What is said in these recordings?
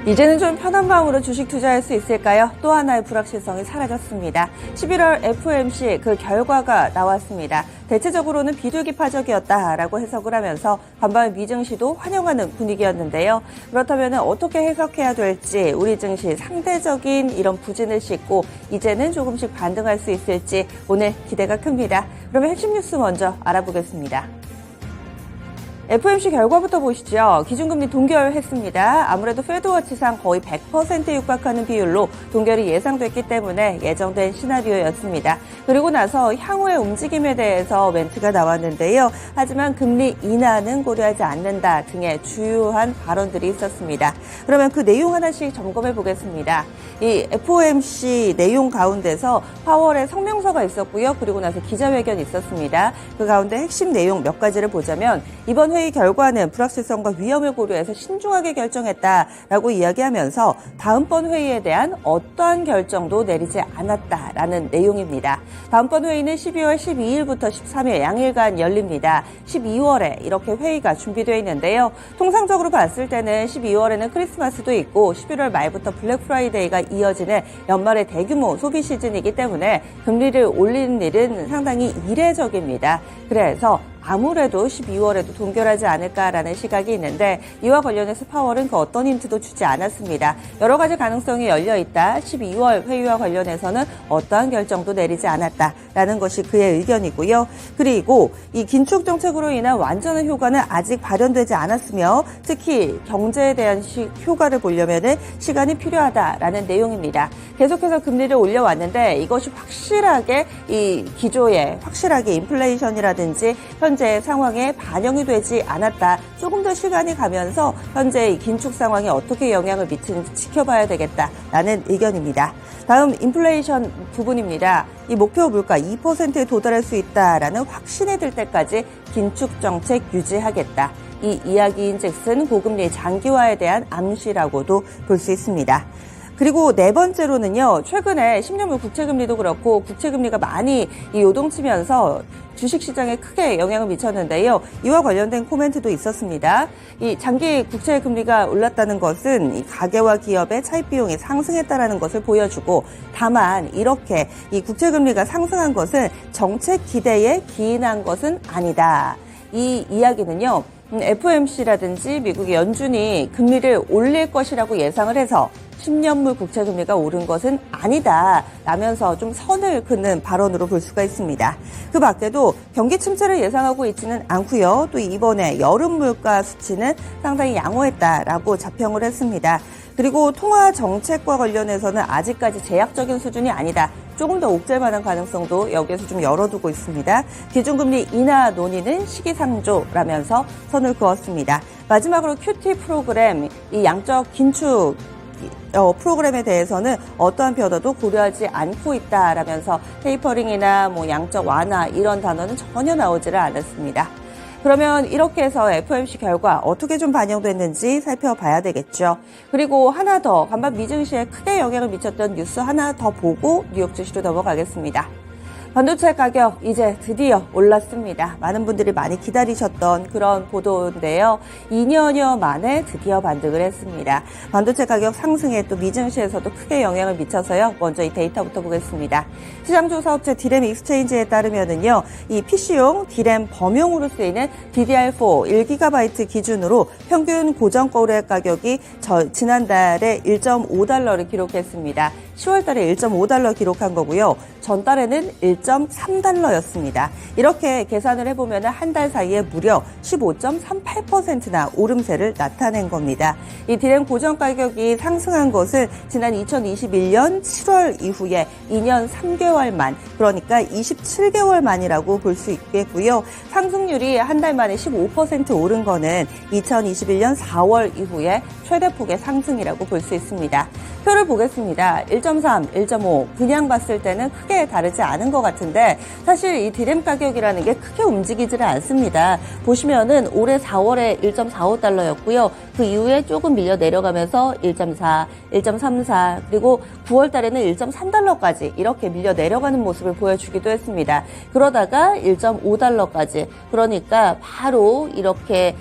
이제는 좀 편한 마음으로 주식 투자할 수 있을까요? 또 하나의 불확실성이 사라졌습니다. 11월 FOMC 그 결과가 나왔습니다. 대체적으로는 비둘기파적이었다라고 해석을 하면서 반발 미증시도 환영하는 분위기였는데요. 그렇다면 어떻게 해석해야 될지, 우리 증시 상대적인 이런 부진을 싣고 이제는 조금씩 반등할 수 있을지 오늘 기대가 큽니다. 그러면 핵심 뉴스 먼저 알아보겠습니다. FOMC 결과부터 보시죠. 기준금리 동결했습니다. 아무래도 페드워치상 거의 100%에 육박하는 비율로 동결이 예상됐기 때문에 예정된 시나리오였습니다. 그리고 나서 향후의 움직임에 대해서 멘트가 나왔는데요. 하지만 금리 인하는 고려하지 않는다 등의 주요한 발언들이 있었습니다. 그러면 그 내용 하나씩 점검해 보겠습니다. 이 FOMC 내용 가운데서 파월의 성명서가 있었고요. 그리고 나서 기자회견이 있었습니다. 그 가운데 핵심 내용 몇 가지를 보자면 이번 회의 결과는 불확실성과 위험을 고려해서 신중하게 결정했다라고 이야기하면서 다음번 회의에 대한 어떠한 결정도 내리지 않았다라는 내용입니다. 다음번 회의는 12월 12일부터 13일 양일간 열립니다. 12월에 이렇게 회의가 준비되어 있는데요. 통상적으로 봤을 때는 12월에는 크리스마스도 있고 11월 말부터 블랙 프라이데이가 이어지는 연말의 대규모 소비 시즌이기 때문에 금리를 올리는 일은 상당히 이례적입니다. 그래서 아무래도 12월에도 동결하지 않을까라는 시각이 있는데 이와 관련해서 파월은 그 어떤 힌트도 주지 않았습니다. 여러 가지 가능성이 열려있다. 12월 회의와 관련해서는 어떠한 결정도 내리지 않았다라는 것이 그의 의견이고요. 그리고 이 긴축 정책으로 인한 완전한 효과는 아직 발현되지 않았으며 특히 경제에 대한 효과를 보려면 시간이 필요하다라는 내용입니다. 계속해서 금리를 올려왔는데 이것이 확실하게 이 기조에 확실하게 인플레이션이라든지 현재 상황에 반영이 되지 않았다. 조금 더 시간이 가면서 현재 이 긴축 상황에 어떻게 영향을 미치는지 지켜봐야 되겠다라는 의견입니다. 다음 인플레이션 부분입니다. 이 목표 물가 2%에 도달할 수 있다라는 확신이 들 때까지 긴축 정책 유지하겠다. 이 이야기인즉슨 고금리 장기화에 대한 암시라고도 볼 수 있습니다. 그리고 네 번째로는요, 최근에 10년물 국채금리도 그렇고 국채금리가 많이 요동치면서 주식시장에 크게 영향을 미쳤는데요. 이와 관련된 코멘트도 있었습니다. 이 장기 국채금리가 올랐다는 것은 이 가계와 기업의 차입 비용이 상승했다는 것을 보여주고 다만 이렇게 이 국채금리가 상승한 것은 정책 기대에 기인한 것은 아니다. 이 이야기는요. FOMC라든지 미국의 연준이 금리를 올릴 것이라고 예상을 해서 10년물 국채금리가 오른 것은 아니다 라면서 좀 선을 긋는 발언으로 볼 수가 있습니다. 그 밖에도 경기 침체를 예상하고 있지는 않고요. 또 이번에 여름 물가 수치는 상당히 양호했다라고 자평을 했습니다. 그리고 통화 정책과 관련해서는 아직까지 제약적인 수준이 아니다. 조금 더 옥죄할 만한 가능성도 여기에서 좀 열어두고 있습니다. 기준금리 인하 논의는 시기상조라면서 선을 그었습니다. 마지막으로 QT 프로그램, 이 양적 긴축 프로그램에 대해서는 어떠한 변화도 고려하지 않고 있다라면서 테이퍼링이나 양적 완화 이런 단어는 전혀 나오지를 않았습니다. 그러면 이렇게 해서 FOMC 결과 어떻게 좀 반영됐는지 살펴봐야 되겠죠. 그리고 하나 더 간밤 미증시에 크게 영향을 미쳤던 뉴스 하나 더 보고 뉴욕 증시로 넘어가겠습니다. 반도체 가격 이제 드디어 올랐습니다. 많은 분들이 많이 기다리셨던 그런 보도인데요. 2년여 만에 드디어 반등을 했습니다. 반도체 가격 상승에 또 미증시에서도 크게 영향을 미쳐서요. 먼저 이 데이터부터 보겠습니다. 시장조사업체 디램 익스체인지에 따르면은요, 이 PC용 디램 범용으로 쓰이는 DDR4 1GB 기준으로 평균 고정 거래 가격이 지난달에 1.5달러를 기록했습니다. 10월달에 1.5달러 기록한 거고요. 전달에는 1.3달러였습니다. 이렇게 계산을 해보면 한 달 사이에 무려 15.38%나 오름세를 나타낸 겁니다. 이 디램 고정 가격이 상승한 것은 지난 2021년 7월 이후에 2년 3개월 만, 그러니까 27개월 만이라고 볼 수 있겠고요. 상승률이 한 달 만에 15% 오른 거는 2021년 4월 이후에 최대폭의 상승이라고 볼 수 있습니다. 표를 보겠습니다. 1.3, 1.5 그냥 봤을 때는 크게 다르지 않은 것 같은데 사실 이 디램 가격이라는 게 크게 움직이지를 않습니다. 보시면은 올해 4월에 1.45달러였고요. 그 이후에 조금 밀려 내려가면서 1.4, 1.34 그리고 9월 달에는 1.3달러까지 이렇게 밀려 내려가는 모습을 보여주기도 했습니다. 그러다가 1.5달러까지 그러니까 바로 이렇게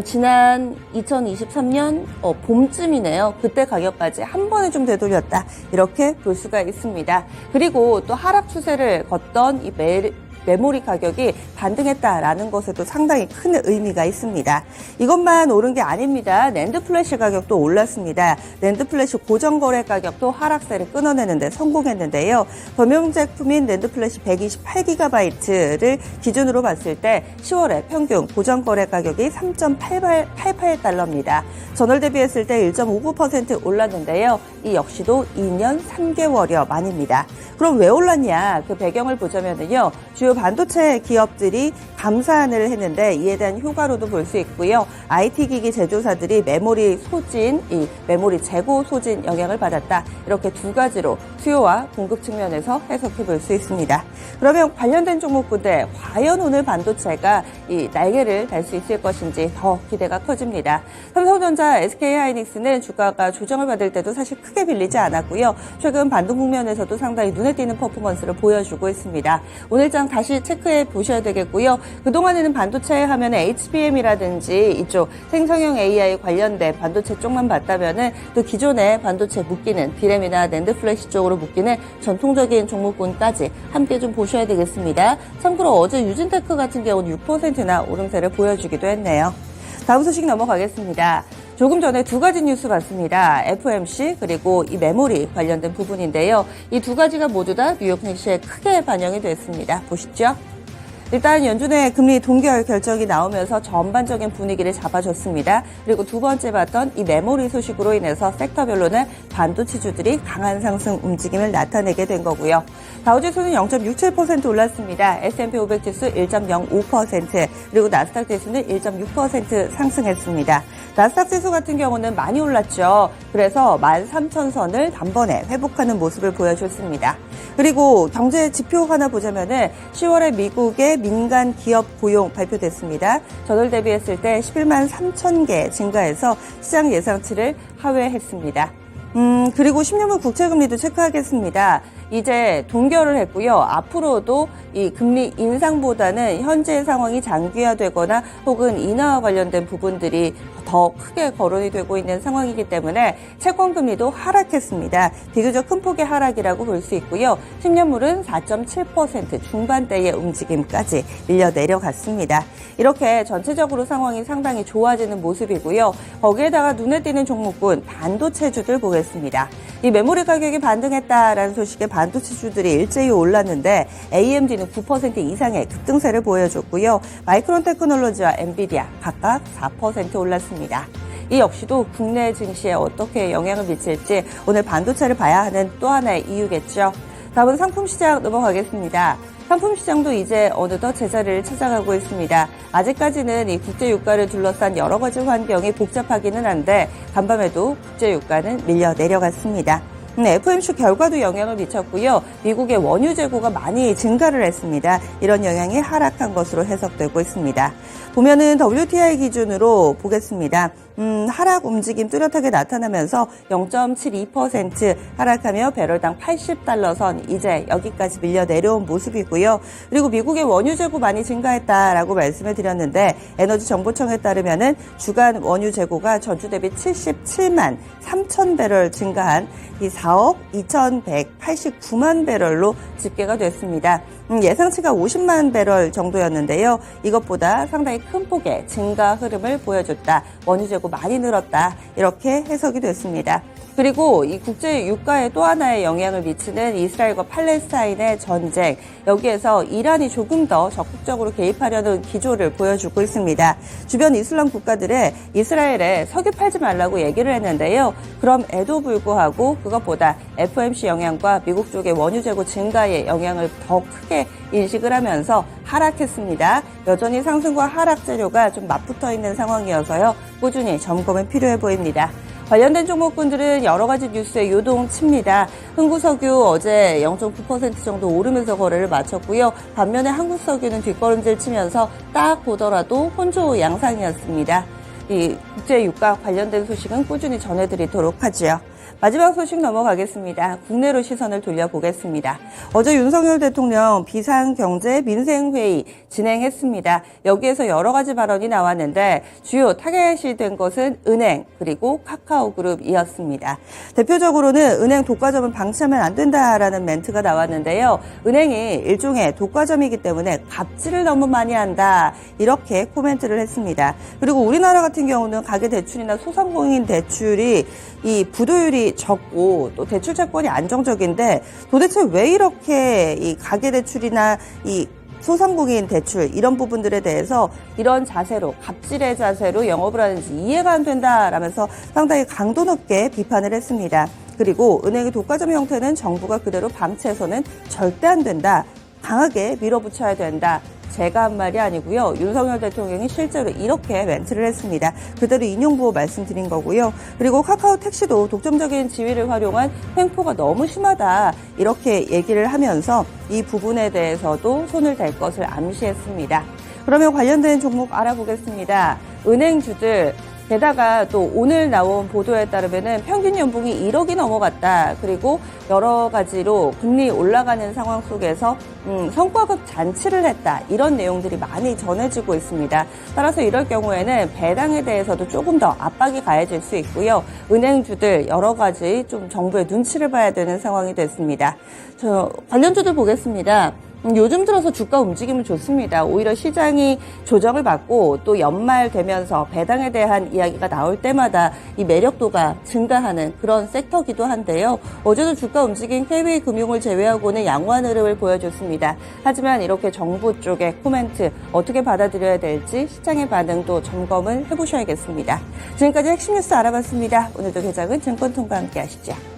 지난 2023년 봄쯤이네요. 그때 가격까지 한 번에 좀 되돌렸다. 이렇게 볼 수가 있습니다. 그리고 또 하락 추세를 걷던 이 메모리 가격이 반등했다라는 것에도 상당히 큰 의미가 있습니다. 이것만 오른 게 아닙니다. 낸드 플래시 가격도 올랐습니다. 낸드 플래시 고정 거래 가격도 하락세를 끊어내는데 성공했는데요. 범용 제품인 낸드 플래시 128GB를 기준으로 봤을 때 10월에 평균 고정 거래 가격이 3.88달러입니다. 전월 대비했을 때 1.59% 올랐는데요. 이 역시도 2년 3개월여 만입니다. 그럼 왜 올랐냐? 그 배경을 보자면요. 주요 반도체 기업들이 감산을 했는데 이에 대한 효과로도 볼 수 있고요. IT 기기 제조사들이 메모리 재고 소진 영향을 받았다. 이렇게 두 가지로 수요와 공급 측면에서 해석해 볼 수 있습니다. 그러면 관련된 종목군들 과연 오늘 반도체가 이 날개를 달 수 있을 것인지 더 기대가 커집니다. 삼성전자, SK하이닉스는 주가가 조정을 받을 때도 사실 크게 빌리지 않았고요. 최근 반등 국면에서도 상당히 눈에 띄는 퍼포먼스를 보여주고 있습니다. 오늘장 다시 체크해 보셔야 되겠고요. 그동안에는 반도체 하면 HBM이라든지 이쪽 생성형 AI 관련된 반도체 쪽만 봤다면은 또 기존의 반도체 묶이는 디램이나 낸드 플래시 쪽으로 묶이는 전통적인 종목군까지 함께 좀 보셔야 되겠습니다. 참고로 어제 유진테크 같은 경우는 6%나 오름세를 보여주기도 했네요. 다음 소식 넘어가겠습니다. 조금 전에 두 가지 뉴스 봤습니다. FOMC 그리고 이 메모리 관련된 부분인데요. 이 두 가지가 모두 다 뉴욕 증시에 크게 반영이 됐습니다. 보시죠. 일단 연준의 금리 동결 결정이 나오면서 전반적인 분위기를 잡아줬습니다. 그리고 두 번째 봤던 이 메모리 소식으로 인해서 섹터별로는 반도체주들이 강한 상승 움직임을 나타내게 된 거고요. 다우지수는 0.67% 올랐습니다. S&P 500 지수 1.05%, 그리고 나스닥 지수는 1.6% 상승했습니다. 나스닥 지수 같은 경우는 많이 올랐죠. 그래서 13,000선을 단번에 회복하는 모습을 보여줬습니다. 그리고 경제 지표 하나 보자면은 10월에 미국의 민간 기업 고용 발표됐습니다. 전월 대비했을 때 11만 3천 개 증가해서 시장 예상치를 하회했습니다. 그리고 10년물 국채금리도 체크하겠습니다. 이제 동결을 했고요. 앞으로도 이 금리 인상보다는 현재 상황이 장기화되거나 혹은 인하와 관련된 부분들이 더 크게 거론이 되고 있는 상황이기 때문에 채권금리도 하락했습니다. 비교적 큰 폭의 하락이라고 볼 수 있고요. 10년물은 4.7% 중반대의 움직임까지 밀려 내려갔습니다. 이렇게 전체적으로 상황이 상당히 좋아지는 모습이고요. 거기에다가 눈에 띄는 종목군 반도체주들 보겠습니다. 이 메모리 가격이 반등했다라는 소식에 반도체주들이 일제히 올랐는데 AMD는 9% 이상의 급등세를 보여줬고요. 마이크론 테크놀로지와 엔비디아 각각 4% 올랐습니다. 이 역시도 국내 증시에 어떻게 영향을 미칠지 오늘 반도체를 봐야 하는 또 하나의 이유겠죠. 다음은 상품시장 넘어가겠습니다. 상품시장도 이제 어느덧 제자리를 찾아가고 있습니다. 아직까지는 이 국제유가를 둘러싼 여러 가지 환경이 복잡하기는 한데 간밤에도 국제유가는 밀려 내려갔습니다. FOMC 결과도 영향을 미쳤고요. 미국의 원유 재고가 많이 증가를 했습니다. 이런 영향이 하락한 것으로 해석되고 있습니다. 보면은 WTI 기준으로 보겠습니다. 하락 움직임 뚜렷하게 나타나면서 0.72% 하락하며 배럴당 80달러 선 이제 여기까지 밀려 내려온 모습이고요. 그리고 미국의 원유 재고 많이 증가했다라고 말씀을 드렸는데 에너지 정보청에 따르면은 주간 원유 재고가 전주 대비 77만 3천 배럴 증가한 이 4억 2,189만 배럴로 집계가 됐습니다. 예상치가 50만 배럴 정도였는데요. 이것보다 상당히 큰 폭의 증가 흐름을 보여줬다. 원유 재고 많이 늘었다. 이렇게 해석이 됐습니다. 그리고 이 국제 유가에 또 하나의 영향을 미치는 이스라엘과 팔레스타인의 전쟁. 여기에서 이란이 조금 더 적극적으로 개입하려는 기조를 보여주고 있습니다. 주변 이슬람 국가들의 이스라엘에 석유 팔지 말라고 얘기를 했는데요. 그럼에도 불구하고 그것보다 FOMC 영향과 미국 쪽의 원유 재고 증가의 영향을 더 크게 인식을 하면서 하락했습니다. 여전히 상승과 하락 재료가 좀 맞붙어 있는 상황이어서요. 꾸준히 점검이 필요해 보입니다. 관련된 종목군들은 여러 가지 뉴스에 요동칩니다. 흥구석유 어제 0.9% 정도 오르면서 거래를 마쳤고요. 반면에 한국석유는 뒷걸음질 치면서 딱 보더라도 혼조 양상이었습니다. 이 국제 유가 관련된 소식은 꾸준히 전해드리도록 하죠. 마지막 소식 넘어가겠습니다. 국내로 시선을 돌려보겠습니다. 어제 윤석열 대통령 비상경제 민생회의 진행했습니다. 여기에서 여러 가지 발언이 나왔는데 주요 타겟이 된 것은 은행 그리고 카카오그룹이었습니다. 대표적으로는 은행 독과점은 방치하면 안 된다라는 멘트가 나왔는데요. 은행이 일종의 독과점이기 때문에 갑질을 너무 많이 한다 이렇게 코멘트를 했습니다. 그리고 우리나라 같은 경우는 가계대출이나 소상공인 대출이 이 부도율이 적고 또 대출 채권이 안정적인데 도대체 왜 이렇게 이 가계대출이나 이 소상공인 대출 이런 부분들에 대해서 이런 자세로 갑질의 자세로 영업을 하는지 이해가 안 된다라면서 상당히 강도 높게 비판을 했습니다. 그리고 은행의 독과점 형태는 정부가 그대로 방치해서는 절대 안 된다. 강하게 밀어붙여야 된다. 제가 한 말이 아니고요. 윤석열 대통령이 실제로 이렇게 멘트를 했습니다. 그대로 인용부호 말씀드린 거고요. 그리고 카카오 택시도 독점적인 지위를 활용한 횡포가 너무 심하다. 이렇게 얘기를 하면서 이 부분에 대해서도 손을 댈 것을 암시했습니다. 그러면 관련된 종목 알아보겠습니다. 은행주들 게다가 또 오늘 나온 보도에 따르면은 평균 연봉이 1억이 넘어갔다. 그리고 여러 가지로 금리 올라가는 상황 속에서 성과급 잔치를 했다. 이런 내용들이 많이 전해지고 있습니다. 따라서 이럴 경우에는 배당에 대해서도 조금 더 압박이 가해질 수 있고요. 은행주들 여러 가지 좀 정부의 눈치를 봐야 되는 상황이 됐습니다. 관련주들 보겠습니다. 요즘 들어서 주가 움직임은 좋습니다. 오히려 시장이 조정을 받고 또 연말 되면서 배당에 대한 이야기가 나올 때마다 이 매력도가 증가하는 그런 섹터기도 한데요. 어제도 주가 움직인 KB금융을 제외하고는 양호한 흐름을 보여줬습니다. 하지만 이렇게 정부 쪽의 코멘트 어떻게 받아들여야 될지 시장의 반응도 점검을 해보셔야겠습니다. 지금까지 핵심 뉴스 알아봤습니다. 오늘도 개장은 증권통과 함께 하시죠.